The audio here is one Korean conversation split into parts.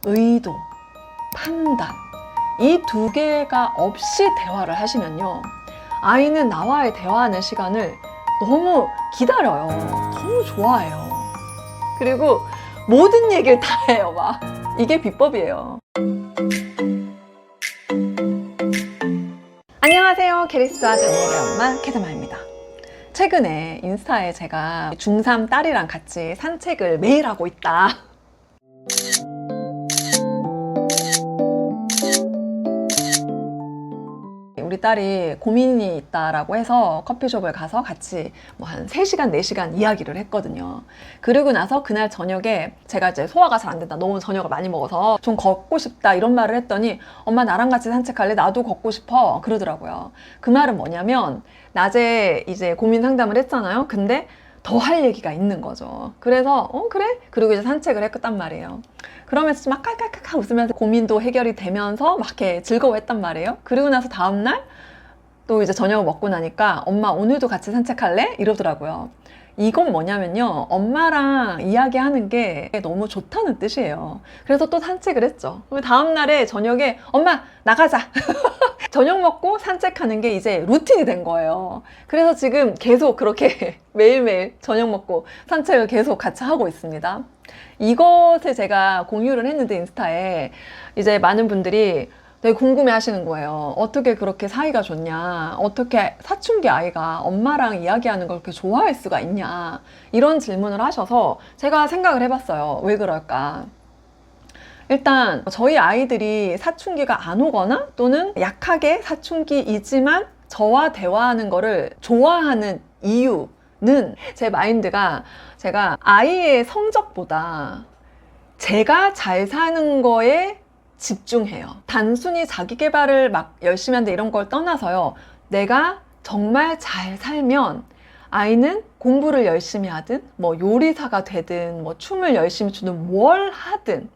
의도, 판단, 이 두 개가 없이 대화를 하시면요, 아이는 나와의 대화하는 시간을 너무 기다려요. 너무 좋아해요. 그리고 모든 얘기를 다 해요. 막 이게 비법이에요. 안녕하세요. 게리스와 자녀의 엄마 캐드마입니다. 최근에 인스타에 제가 중3 딸이랑 같이 산책을 매일 하고 있다, 우리 딸이 고민이 있다라고 해서 커피숍을 가서 같이 한 3시간, 4시간 이야기를 했거든요. 그리고 나서 그날 저녁에 제가 이제 소화가 잘 안 된다, 너무 저녁을 많이 먹어서 좀 걷고 싶다 이런 말을 했더니 엄마 나랑 같이 산책할래? 나도 걷고 싶어 그러더라고요. 그 말은 뭐냐면 낮에 이제 고민 상담을 했잖아요. 근데 더 할 얘기가 있는 거죠. 그래서 그래? 그리고 이제 산책을 했단 말이에요. 그러면서 막 깔깔깔깔 웃으면서 고민도 해결이 되면서 막 이렇게 즐거워했단 말이에요. 그리고 나서 다음날 또 이제 저녁을 먹고 나니까 엄마 오늘도 같이 산책할래? 이러더라고요. 이건 뭐냐면요, 엄마랑 이야기하는 게 너무 좋다는 뜻이에요. 그래서 또 산책을 했죠. 다음날에 저녁에 엄마 나가자 저녁 먹고 산책하는 게 이제 루틴이 된 거예요. 그래서 지금 계속 그렇게 매일매일 저녁 먹고 산책을 계속 같이 하고 있습니다. 이것을 제가 공유를 했는데 인스타에 이제 많은 분들이 되게 궁금해 하시는 거예요. 어떻게 그렇게 사이가 좋냐, 어떻게 사춘기 아이가 엄마랑 이야기하는 걸 그렇게 좋아할 수가 있냐, 이런 질문을 하셔서 제가 생각을 해봤어요. 왜 그럴까? 일단 저희 아이들이 사춘기가 안 오거나 또는 약하게 사춘기이지만 저와 대화하는 거를 좋아하는 이유는, 제 마인드가 제가 아이의 성적보다 제가 잘 사는 거에 집중해요. 단순히 자기 개발을 막 열심히 한다 이런 걸 떠나서요, 내가 정말 잘 살면 아이는 공부를 열심히 하든 뭐 요리사가 되든 뭐 춤을 열심히 추든 뭘 하든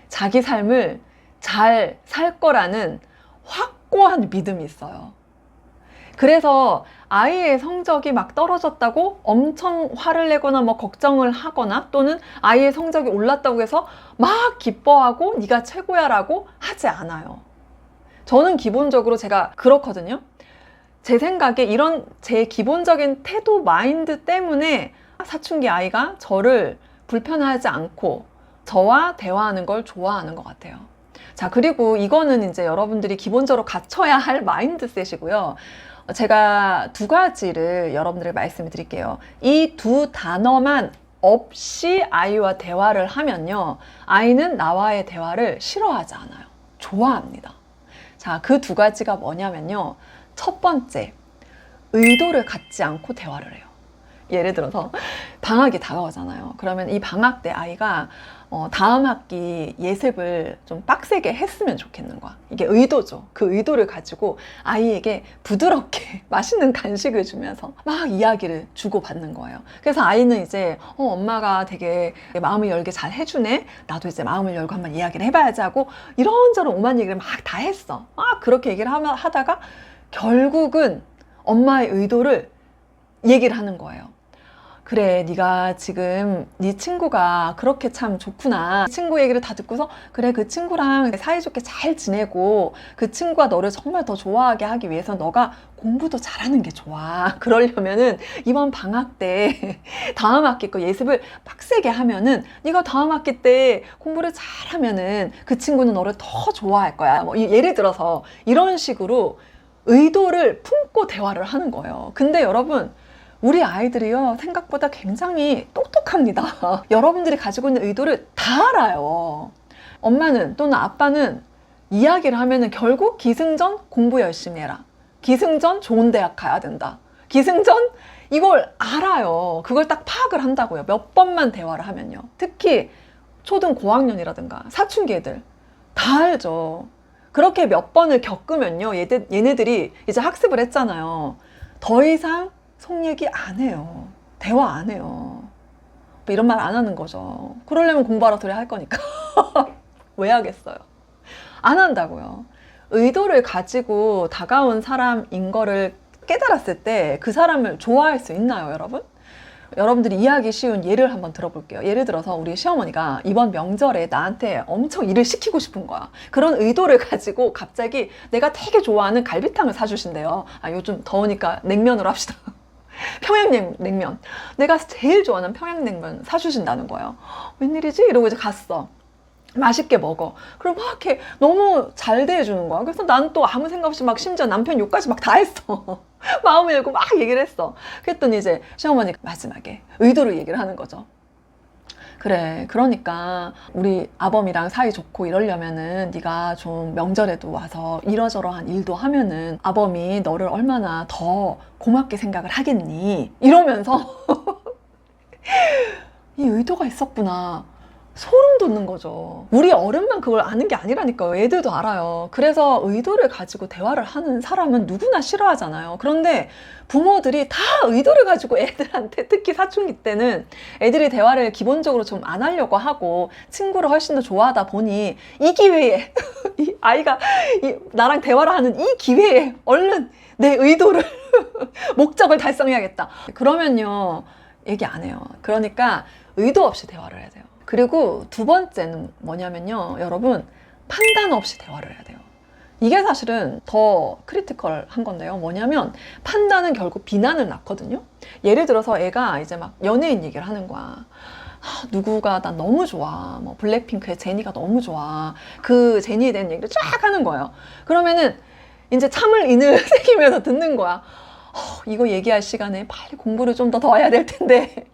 자기 삶을 잘 살 거라는 확고한 믿음이 있어요. 그래서 아이의 성적이 막 떨어졌다고 엄청 화를 내거나 뭐 걱정을 하거나 또는 아이의 성적이 올랐다고 해서 막 기뻐하고 네가 최고야 라고 하지 않아요. 저는 기본적으로 제가 그렇거든요. 제 생각에 이런 제 기본적인 태도, 마인드 때문에 사춘기 아이가 저를 불편해하지 않고 저와 대화하는 걸 좋아하는 것 같아요. 자, 그리고 이거는 이제 여러분들이 기본적으로 갖춰야 할 마인드셋이고요. 제가 두 가지를 여러분들에게 말씀을 드릴게요. 이 두 단어만 없이 아이와 대화를 하면요, 아이는 나와의 대화를 싫어하지 않아요. 좋아합니다. 자, 그 두 가지가 뭐냐면요, 첫 번째, 의도를 갖지 않고 대화를 해요. 예를 들어서 방학이 다가오잖아요. 그러면 이 방학 때 아이가 다음 학기 예습을 좀 빡세게 했으면 좋겠는 거야. 이게 의도죠. 그 의도를 가지고 아이에게 부드럽게 맛있는 간식을 주면서 막 이야기를 주고받는 거예요. 그래서 아이는 이제 엄마가 되게 마음을 열게 잘 해주네, 나도 이제 마음을 열고 한번 이야기를 해봐야지 하고 이런저런 오만 얘기를 막 다 했어. 막 그렇게 얘기를 하다가 결국은 엄마의 의도를 얘기를 하는 거예요. 그래, 네가 지금 네 친구가 그렇게 참 좋구나. 친구 얘기를 다 듣고서 그래, 그 친구랑 사이좋게 잘 지내고 그 친구가 너를 정말 더 좋아하게 하기 위해서 너가 공부도 잘하는 게 좋아. 그러려면은 이번 방학 때 다음 학기 거 예습을 빡세게 하면은 네가 다음 학기 때 공부를 잘하면은 그 친구는 너를 더 좋아할 거야. 뭐 예를 들어서 이런 식으로 의도를 품고 대화를 하는 거예요. 근데 여러분, 우리 아이들이요, 생각보다 굉장히 똑똑합니다. 여러분들이 가지고 있는 의도를 다 알아요. 엄마는 또는 아빠는 이야기를 하면은 결국 기승전 공부 열심히 해라, 기승전 좋은 대학 가야 된다, 기승전 이걸 알아요. 그걸 딱 파악을 한다고요. 몇 번만 대화를 하면요. 특히 초등 고학년이라든가 사춘기 애들 다 알죠. 그렇게 몇 번을 겪으면요, 얘네들이 이제 학습을 했잖아요. 더 이상 속 얘기 안 해요. 대화 안 해요. 뭐 이런 말 안 하는 거죠. 그러려면 공부하러 들어야 할 거니까. 왜 하겠어요? 안 한다고요. 의도를 가지고 다가온 사람인 거를 깨달았을 때 그 사람을 좋아할 수 있나요, 여러분? 여러분들이 이해하기 쉬운 예를 한번 들어볼게요. 예를 들어서 우리 시어머니가 이번 명절에 나한테 엄청 일을 시키고 싶은 거야. 그런 의도를 가지고 갑자기 내가 되게 좋아하는 갈비탕을 사주신대요. 아, 요즘 더우니까 냉면으로 합시다. 평양냉면. 내가 제일 좋아하는 평양냉면 사주신다는 거예요. 웬일이지? 이러고 이제 갔어. 맛있게 먹어. 그리고 막 이렇게 너무 잘 대해주는 거야. 그래서 난 또 아무 생각 없이 막 심지어 남편 욕까지 막 다 했어. 마음을 열고 막 얘기를 했어. 그랬더니 이제 시어머니가 마지막에 의도를 얘기를 하는 거죠. 그래, 그러니까 우리 아범이랑 사이 좋고 이러려면은 네가 좀 명절에도 와서 이러저러한 일도 하면은 아범이 너를 얼마나 더 고맙게 생각을 하겠니? 이러면서 이 의도가 있었구나. 소름 돋는 거죠. 우리 어른만 그걸 아는 게 아니라니까요. 애들도 알아요. 그래서 의도를 가지고 대화를 하는 사람은 누구나 싫어하잖아요. 그런데 부모들이 다 의도를 가지고 애들한테, 특히 사춘기 때는 애들이 대화를 기본적으로 좀 안 하려고 하고 친구를 훨씬 더 좋아하다 보니 이 기회에 이 아이가 나랑 대화를 하는 이 기회에 얼른 내 의도를 목적을 달성해야겠다. 그러면요 얘기 안 해요. 그러니까 의도 없이 대화를 해야 돼요. 그리고 두 번째는 뭐냐면요, 여러분, 판단 없이 대화를 해야 돼요. 이게 사실은 더 크리티컬한 건데요. 뭐냐면 판단은 결국 비난을 낳거든요. 예를 들어서 애가 이제 막 연예인 얘기를 하는 거야. 누구가 난 너무 좋아. 뭐 블랙핑크의 제니가 너무 좋아. 그 제니에 대한 얘기를 쫙 하는 거예요. 그러면은 이제 참을 인을 새기면서 듣는 거야. 이거 얘기할 시간에 빨리 공부를 좀 더 해야 될 텐데.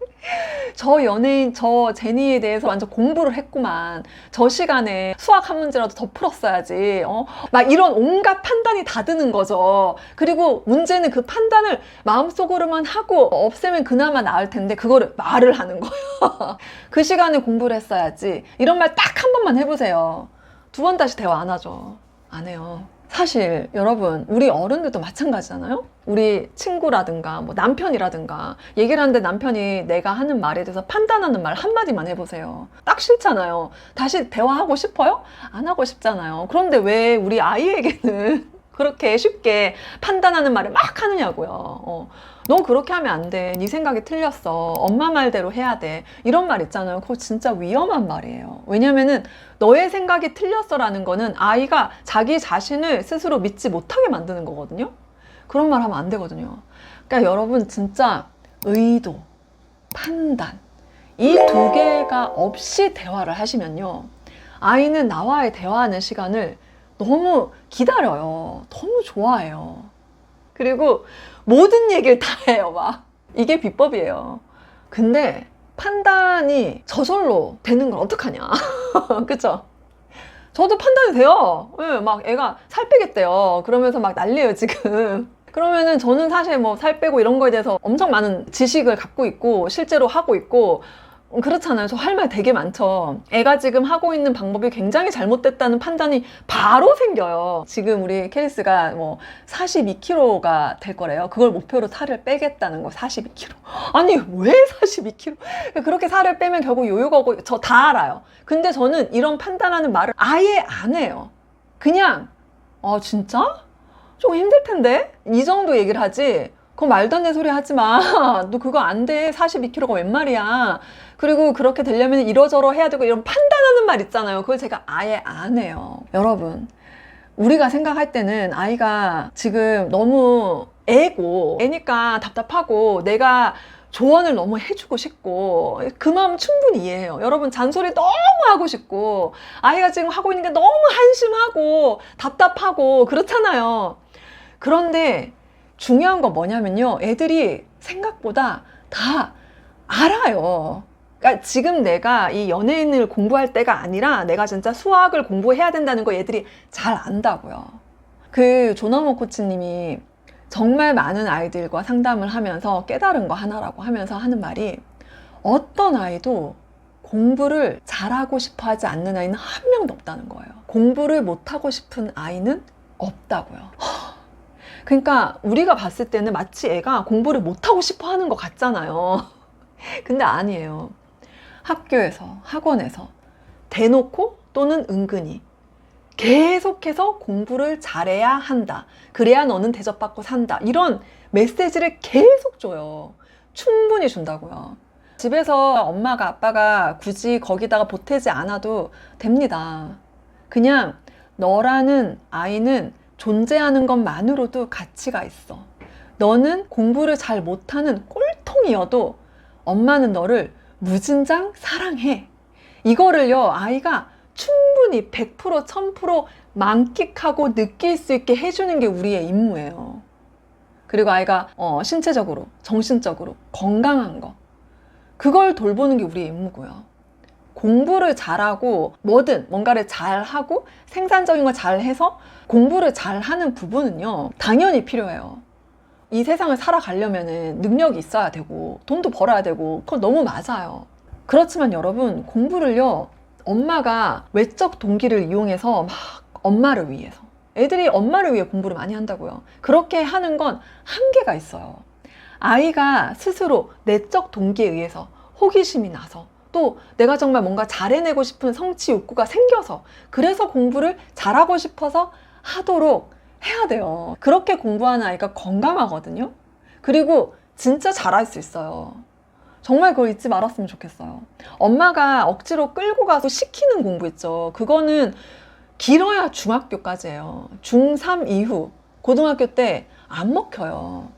저 연예인, 저 제니에 대해서 완전 공부를 했구만. 저 시간에 수학 한 문제라도 더 풀었어야지. 막 이런 온갖 판단이 다 드는 거죠. 그리고 문제는 그 판단을 마음속으로만 하고 없애면 그나마 나을 텐데 그거를 말을 하는 거예요. 그 시간에 공부를 했어야지. 이런 말 딱 한 번만 해보세요. 두 번 다시 대화 안 하죠. 안 해요. 사실 여러분, 우리 어른들도 마찬가지잖아요. 우리 친구라든가 뭐 남편이라든가 얘기를 하는데 남편이 내가 하는 말에 대해서 판단하는 말 한마디만 해보세요. 딱 싫잖아요. 다시 대화하고 싶어요? 안 하고 싶잖아요. 그런데 왜 우리 아이에게는 그렇게 쉽게 판단하는 말을 막 하느냐고요. 너 그렇게 하면 안 돼. 네 생각이 틀렸어. 엄마 말대로 해야 돼. 이런 말 있잖아요. 그거 진짜 위험한 말이에요. 왜냐면은 너의 생각이 틀렸어라는 거는 아이가 자기 자신을 스스로 믿지 못하게 만드는 거거든요. 그런 말 하면 안 되거든요. 그러니까 여러분 진짜 의도, 판단 이 두 개가 없이 대화를 하시면요. 아이는 나와의 대화하는 시간을 너무 기다려요. 너무 좋아해요. 그리고 모든 얘기를 다 해요, 막. 이게 비법이에요. 근데 판단이 저절로 되는 걸 어떡하냐. 그쵸? 저도 판단이 돼요. 네, 막 애가 살 빼겠대요. 그러면서 막 난리예요, 지금. 그러면은 저는 사실 뭐 살 빼고 이런 거에 대해서 엄청 많은 지식을 갖고 있고 실제로 하고 있고 그렇잖아요. 저 할 말 되게 많죠. 애가 지금 하고 있는 방법이 굉장히 잘못됐다는 판단이 바로 생겨요. 지금 우리 캐리스가 뭐 42kg가 될 거래요. 그걸 목표로 살을 빼겠다는 거, 42kg. 아니, 왜 42kg? 그렇게 살을 빼면 결국 요요가 오고 저 다 알아요. 근데 저는 이런 판단하는 말을 아예 안 해요. 그냥, 진짜? 조금 힘들 텐데? 이 정도 얘기를 하지. 그거 말도 안 되는 소리 하지 마. 너 그거 안 돼. 42kg가 웬 말이야. 그리고 그렇게 되려면 이러저러 해야 되고 이런 판단하는 말 있잖아요. 그걸 제가 아예 안 해요. 여러분, 우리가 생각할 때는 아이가 지금 너무 애니까 답답하고 내가 조언을 너무 해주고 싶고 그 마음 충분히 이해해요. 여러분, 잔소리 너무 하고 싶고 아이가 지금 하고 있는 게 너무 한심하고 답답하고 그렇잖아요. 그런데 중요한 건 뭐냐면요, 애들이 생각보다 다 알아요. 그러니까 지금 내가 이 연예인을 공부할 때가 아니라 내가 진짜 수학을 공부해야 된다는 거 애들이 잘 안다고요. 그 조나모 코치님이 정말 많은 아이들과 상담을 하면서 깨달은 거 하나라고 하면서 하는 말이, 어떤 아이도 공부를 잘하고 싶어 하지 않는 아이는 한 명도 없다는 거예요. 공부를 못하고 싶은 아이는 없다고요. 그러니까 우리가 봤을 때는 마치 애가 공부를 못하고 싶어 하는 것 같잖아요. 근데 아니에요. 학교에서, 학원에서 대놓고 또는 은근히 계속해서 공부를 잘해야 한다. 그래야 너는 대접받고 산다. 이런 메시지를 계속 줘요. 충분히 준다고요. 집에서 엄마가 아빠가 굳이 거기다가 보태지 않아도 됩니다. 그냥 너라는 아이는 존재하는 것만으로도 가치가 있어. 너는 공부를 잘 못하는 꼴통이어도 엄마는 너를 무진장 사랑해. 이거를요, 아이가 충분히 100%, 1000% 만끽하고 느낄 수 있게 해주는 게 우리의 임무예요. 그리고 아이가 신체적으로, 정신적으로 건강한 거. 그걸 돌보는 게 우리의 임무고요. 공부를 잘하고 뭐든 뭔가를 잘하고 생산적인 걸 잘해서 공부를 잘하는 부분은요, 당연히 필요해요. 이 세상을 살아가려면 능력이 있어야 되고 돈도 벌어야 되고 그건 너무 맞아요. 그렇지만 여러분, 공부를요, 엄마가 외적 동기를 이용해서 막 엄마를 위해서, 애들이 엄마를 위해 공부를 많이 한다고요. 그렇게 하는 건 한계가 있어요. 아이가 스스로 내적 동기에 의해서 호기심이 나서 또 내가 정말 뭔가 잘해내고 싶은 성취 욕구가 생겨서 그래서 공부를 잘하고 싶어서 하도록 해야 돼요. 그렇게 공부하는 아이가 건강하거든요. 그리고 진짜 잘할 수 있어요. 정말 그걸 잊지 말았으면 좋겠어요. 엄마가 억지로 끌고 가서 시키는 공부 있죠. 그거는 길어야 중학교까지예요. 중3 이후 고등학교 때 안 먹혀요.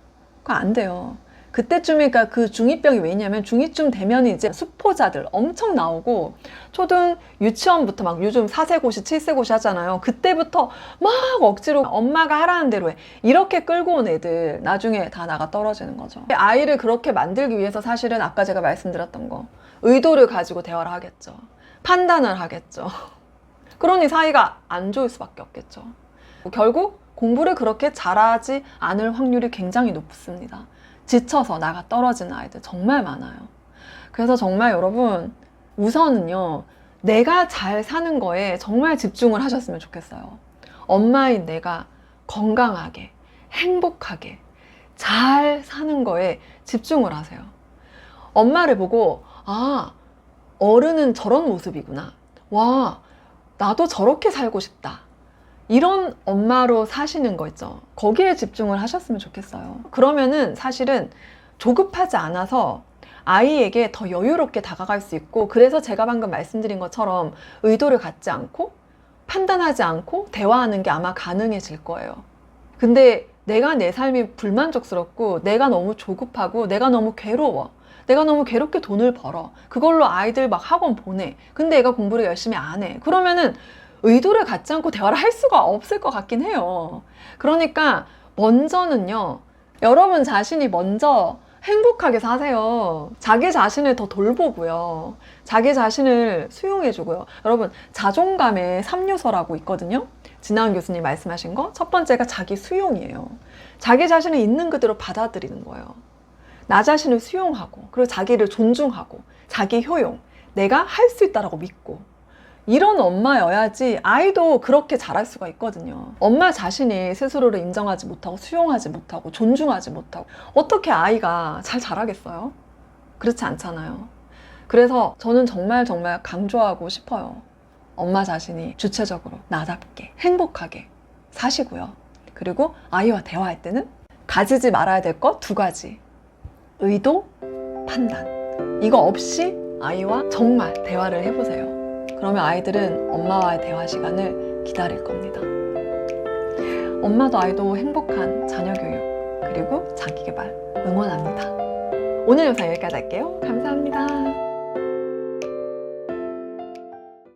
그거 안 돼요. 그때쯤에 그 중2병이 왜 있냐면 중2쯤 되면 이제 수포자들 엄청 나오고 초등 유치원부터 막 요즘 4세고시 7세고시 하잖아요. 그때부터 막 억지로 엄마가 하라는 대로 해. 이렇게 끌고 온 애들 나중에 다 나가 떨어지는 거죠. 아이를 그렇게 만들기 위해서 사실은 아까 제가 말씀드렸던 거 의도를 가지고 대화를 하겠죠. 판단을 하겠죠. 그러니 사이가 안 좋을 수밖에 없겠죠. 결국 공부를 그렇게 잘하지 않을 확률이 굉장히 높습니다. 지쳐서 나가 떨어지는 아이들 정말 많아요. 그래서 정말 여러분, 우선은요, 내가 잘 사는 거에 정말 집중을 하셨으면 좋겠어요. 엄마인 내가 건강하게, 행복하게, 잘 사는 거에 집중을 하세요. 엄마를 보고, 아, 어른은 저런 모습이구나. 와, 나도 저렇게 살고 싶다. 이런 엄마로 사시는 거 있죠. 거기에 집중을 하셨으면 좋겠어요. 그러면은 사실은 조급하지 않아서 아이에게 더 여유롭게 다가갈 수 있고, 그래서 제가 방금 말씀드린 것처럼 의도를 갖지 않고 판단하지 않고 대화하는 게 아마 가능해질 거예요. 근데 내가 내 삶이 불만족스럽고 내가 너무 조급하고 내가 너무 괴로워, 내가 너무 괴롭게 돈을 벌어, 그걸로 아이들 막 학원 보내, 근데 애가 공부를 열심히 안 해, 그러면은 의도를 갖지 않고 대화를 할 수가 없을 것 같긴 해요. 그러니까 먼저는요, 여러분 자신이 먼저 행복하게 사세요. 자기 자신을 더 돌보고요. 자기 자신을 수용해주고요. 여러분, 자존감의 3요소라고 있거든요. 진아은 교수님 말씀하신 거 첫 번째가 자기 수용이에요. 자기 자신을 있는 그대로 받아들이는 거예요. 나 자신을 수용하고, 그리고 자기를 존중하고, 자기 효용, 내가 할 수 있다라고 믿고, 이런 엄마여야지 아이도 그렇게 자랄 수가 있거든요. 엄마 자신이 스스로를 인정하지 못하고 수용하지 못하고 존중하지 못하고 어떻게 아이가 잘 자라겠어요? 그렇지 않잖아요. 그래서 저는 정말 강조하고 싶어요. 엄마 자신이 주체적으로 나답게 행복하게 사시고요. 그리고 아이와 대화할 때는 가지지 말아야 될 것 2가지. 의도, 판단. 이거 없이 아이와 정말 대화를 해보세요. 그러면 아이들은 엄마와의 대화 시간을 기다릴 겁니다. 엄마도 아이도 행복한 자녀 교육, 그리고 자기 개발 응원합니다. 오늘 영상 여기까지 할게요. 감사합니다.